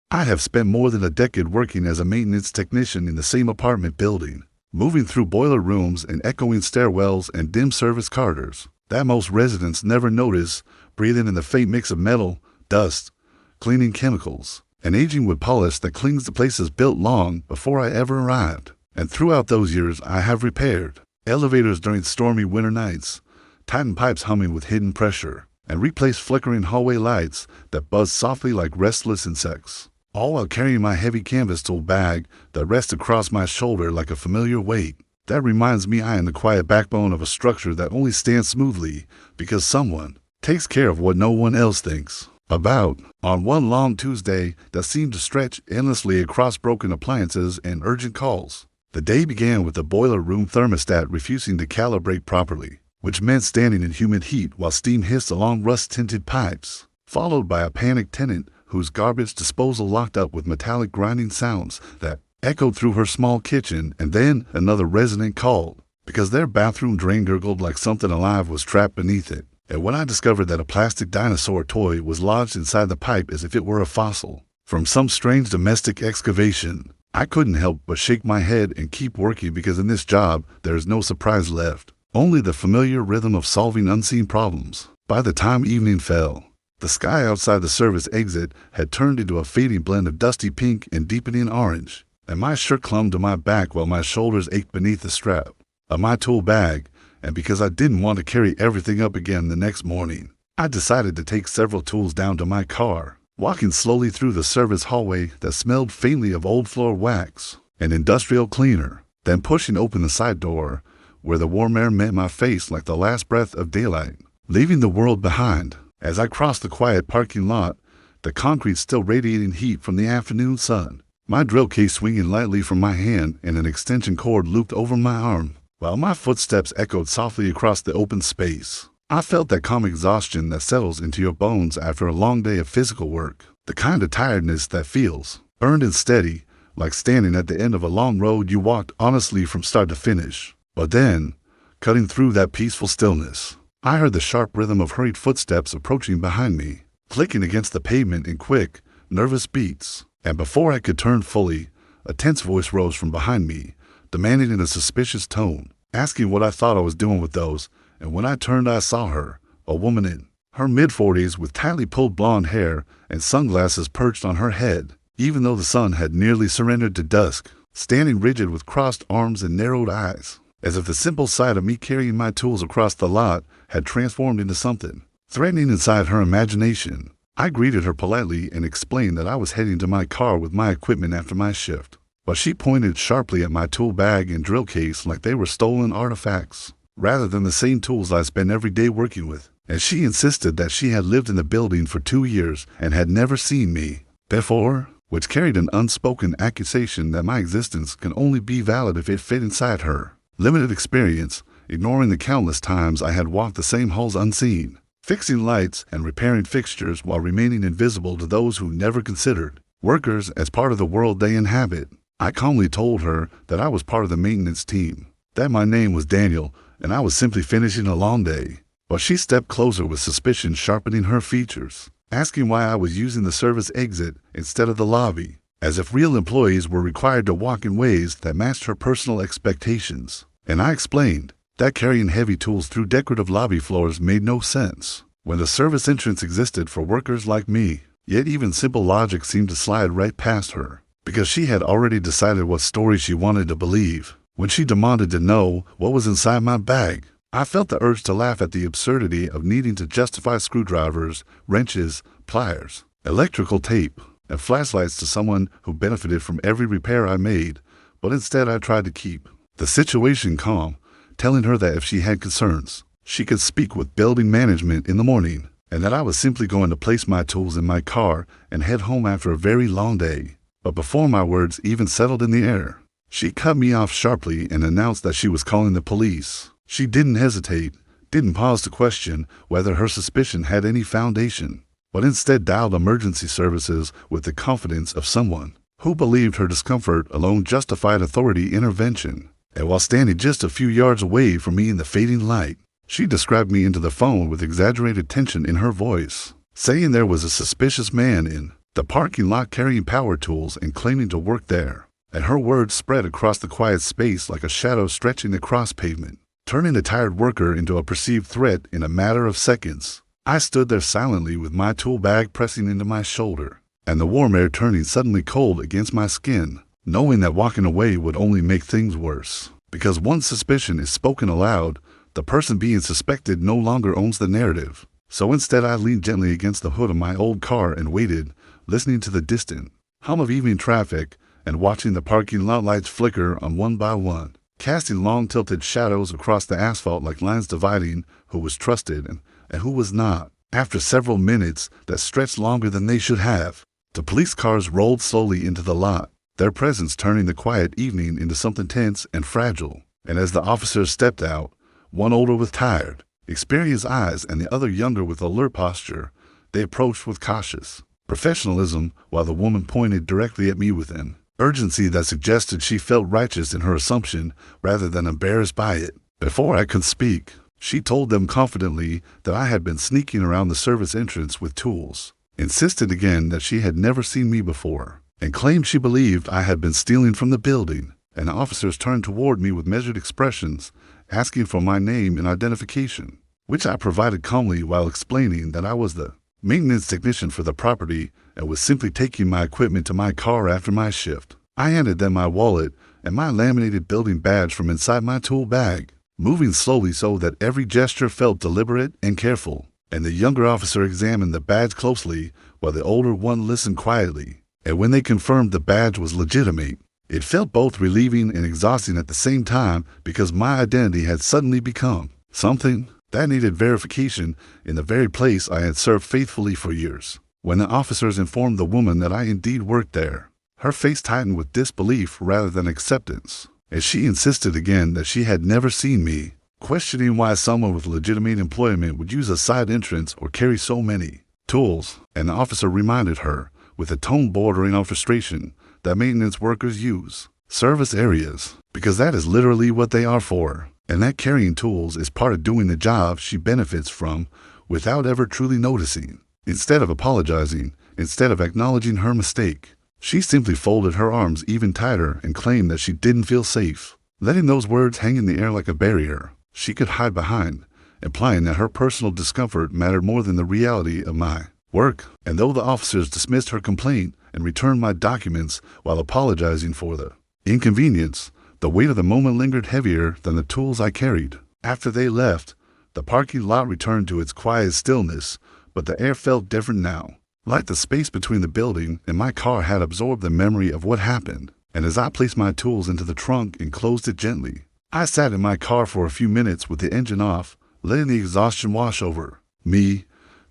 I have spent more than a decade working as a maintenance technician in the same apartment building, moving through boiler rooms and echoing stairwells and dim service corridors that most residents never notice, breathing in the faint mix of metal, dust, cleaning chemicals, and aging wood polish that clings to places built long before I ever arrived. And throughout those years, I have repaired elevators during stormy winter nights, tightened pipes humming with hidden pressure, and replaced flickering hallway lights that buzz softly like restless insects, all while carrying my heavy canvas tool bag that rests across my shoulder like a familiar weight. That reminds me I am the quiet backbone of a structure that only stands smoothly because someone takes care of what no one else thinks about. On one long Tuesday that seemed to stretch endlessly across broken appliances and urgent calls, the day began with the boiler room thermostat refusing to calibrate properly, which meant standing in humid heat while steam hissed along rust-tinted pipes, followed by a panicked tenant whose garbage disposal locked up with metallic grinding sounds that echoed through her small kitchen, and then another resident called because their bathroom drain gurgled like something alive was trapped beneath it. And when I discovered that a plastic dinosaur toy was lodged inside the pipe as if it were a fossil from some strange domestic excavation, I couldn't help but shake my head and keep working, because in this job there is no surprise left, only the familiar rhythm of solving unseen problems. By the time evening fell, the sky outside the service exit had turned into a fading blend of dusty pink and deepening orange, and my shirt clung to my back while my shoulders ached beneath the strap of my tool bag. And because I didn't want to carry everything up again the next morning, I decided to take several tools down to my car, walking slowly through the service hallway that smelled faintly of old floor wax and industrial cleaner, then pushing open the side door where the warm air met my face like the last breath of daylight, leaving the world behind. As I crossed the quiet parking lot, the concrete still radiating heat from the afternoon sun, my drill case swinging lightly from my hand and an extension cord looped over my arm, while my footsteps echoed softly across the open space. I felt that calm exhaustion that settles into your bones after a long day of physical work, the kind of tiredness that feels earned and steady, like standing at the end of a long road you walked honestly from start to finish. But then, cutting through that peaceful stillness, I heard the sharp rhythm of hurried footsteps approaching behind me, clicking against the pavement in quick, nervous beats. And before I could turn fully, a tense voice rose from behind me, demanding in a suspicious tone, asking what I thought I was doing with those. And when I turned, I saw her, a woman in her mid-40s with tightly pulled blonde hair and sunglasses perched on her head, even though the sun had nearly surrendered to dusk, standing rigid with crossed arms and narrowed eyes, as if the simple sight of me carrying my tools across the lot had transformed into something threatening inside her imagination. I greeted her politely and explained that I was heading to my car with my equipment after my shift, but she pointed sharply at my tool bag and drill case like they were stolen artifacts, rather than the same tools I spent every day working with. And she insisted that she had lived in the building for 2 years and had never seen me before, which carried an unspoken accusation that my existence can only be valid if it fit inside her limited experience, ignoring the countless times I had walked the same halls unseen, fixing lights and repairing fixtures while remaining invisible to those who never considered workers as part of the world they inhabit. I calmly told her that I was part of the maintenance team, that my name was Daniel, and I was simply finishing a long day. But she stepped closer with suspicion sharpening her features, asking why I was using the service exit instead of the lobby, as if real employees were required to walk in ways that matched her personal expectations. And I explained that carrying heavy tools through decorative lobby floors made no sense when the service entrance existed for workers like me. Yet even simple logic seemed to slide right past her, because she had already decided what story she wanted to believe. When she demanded to know what was inside my bag, I felt the urge to laugh at the absurdity of needing to justify screwdrivers, wrenches, pliers, electrical tape, and flashlights to someone who benefited from every repair I made. But instead I tried to keep the situation calm, telling her that if she had concerns, she could speak with building management in the morning, and that I was simply going to place my tools in my car and head home after a very long day. But before my words even settled in the air, she cut me off sharply and announced that she was calling the police. She didn't hesitate, didn't pause to question whether her suspicion had any foundation, but instead dialed emergency services with the confidence of someone who believed her discomfort alone justified authority intervention. And while standing just a few yards away from me in the fading light, she described me into the phone with exaggerated tension in her voice, saying there was a suspicious man in the parking lot carrying power tools and claiming to work there. And her words spread across the quiet space like a shadow stretching across pavement, turning a tired worker into a perceived threat in a matter of seconds. I stood there silently with my tool bag pressing into my shoulder, and the warm air turning suddenly cold against my skin, knowing that walking away would only make things worse. Because once suspicion is spoken aloud, the person being suspected no longer owns the narrative. So instead I leaned gently against the hood of my old car and waited, listening to the distant hum of evening traffic and watching the parking lot lights flicker on one by one, casting long tilted shadows across the asphalt like lines dividing who was trusted and who was not. After several minutes that stretched longer than they should have, the police cars rolled slowly into the lot, their presence turning the quiet evening into something tense and fragile. And as the officers stepped out, one older with tired, experienced eyes and the other younger with alert posture, they approached with cautious professionalism while the woman pointed directly at me with an urgency that suggested she felt righteous in her assumption rather than embarrassed by it. Before I could speak, she told them confidently that I had been sneaking around the service entrance with tools, insisted again that she had never seen me before, and claimed she believed I had been stealing from the building. And officers turned toward me with measured expressions, asking for my name and identification, which I provided calmly while explaining that I was the maintenance technician for the property and was simply taking my equipment to my car after my shift. I handed them my wallet and my laminated building badge from inside my tool bag, moving slowly so that every gesture felt deliberate and careful. And the younger officer examined the badge closely while the older one listened quietly. And when they confirmed the badge was legitimate, it felt both relieving and exhausting at the same time because my identity had suddenly become something that needed verification in the very place I had served faithfully for years. When the officers informed the woman that I indeed worked there, her face tightened with disbelief rather than acceptance, as she insisted again that she had never seen me, questioning why someone with legitimate employment would use a side entrance or carry so many tools. And the officer reminded her, with a tone bordering on frustration, that maintenance workers use service areas because that is literally what they are for, and that carrying tools is part of doing the job she benefits from without ever truly noticing. Instead of apologizing, instead of acknowledging her mistake, she simply folded her arms even tighter and claimed that she didn't feel safe, letting those words hang in the air like a barrier she could hide behind, implying that her personal discomfort mattered more than the reality of my work. And though the officers dismissed her complaint and returned my documents while apologizing for the inconvenience, the weight of the moment lingered heavier than the tools I carried. After they left, the parking lot returned to its quiet stillness, but the air felt different now, like the space between the building and my car had absorbed the memory of what happened. And as I placed my tools into the trunk and closed it gently, I sat in my car for a few minutes with the engine off, letting the exhaustion wash over me,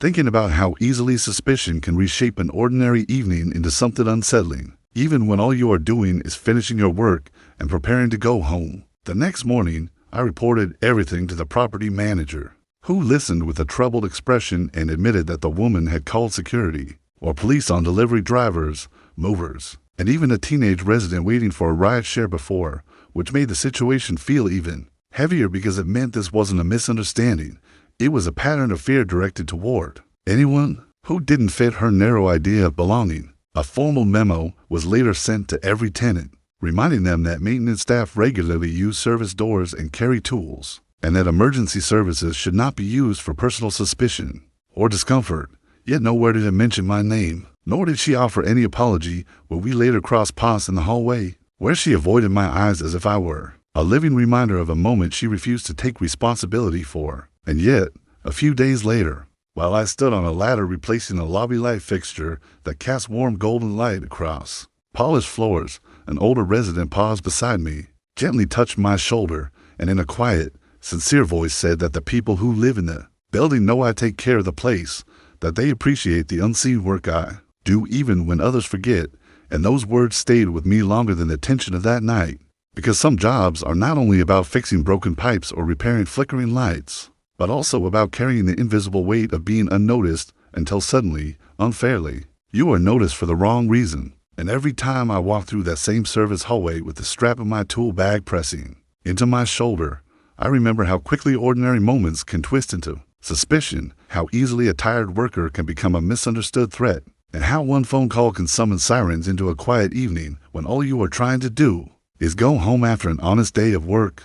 thinking about how easily suspicion can reshape an ordinary evening into something unsettling, even when all you are doing is finishing your work and preparing to go home. The next morning, I reported everything to the property manager, who listened with a troubled expression and admitted that the woman had called security or police on delivery drivers, movers, and even a teenage resident waiting for a ride share before, which made the situation feel even heavier because it meant this wasn't a misunderstanding. It was a pattern of fear directed toward anyone who didn't fit her narrow idea of belonging. A formal memo was later sent to every tenant, reminding them that maintenance staff regularly use service doors and carry tools, and that emergency services should not be used for personal suspicion or discomfort. Yet nowhere did it mention my name, nor did she offer any apology when we later crossed paths in the hallway, where she avoided my eyes as if I were a living reminder of a moment she refused to take responsibility for. And yet, a few days later, while I stood on a ladder replacing a lobby light fixture that cast warm golden light across polished floors, an older resident paused beside me, gently touched my shoulder, and in a quiet, sincere voice said that the people who live in the building know I take care of the place, that they appreciate the unseen work I do even when others forget. And those words stayed with me longer than the tension of that night, because some jobs are not only about fixing broken pipes or repairing flickering lights, but also about carrying the invisible weight of being unnoticed until suddenly, unfairly, you are noticed for the wrong reason. And every time I walk through that same service hallway with the strap of my tool bag pressing into my shoulder, I remember how quickly ordinary moments can twist into suspicion, how easily a tired worker can become a misunderstood threat, and how one phone call can summon sirens into a quiet evening when all you are trying to do is go home after an honest day of work.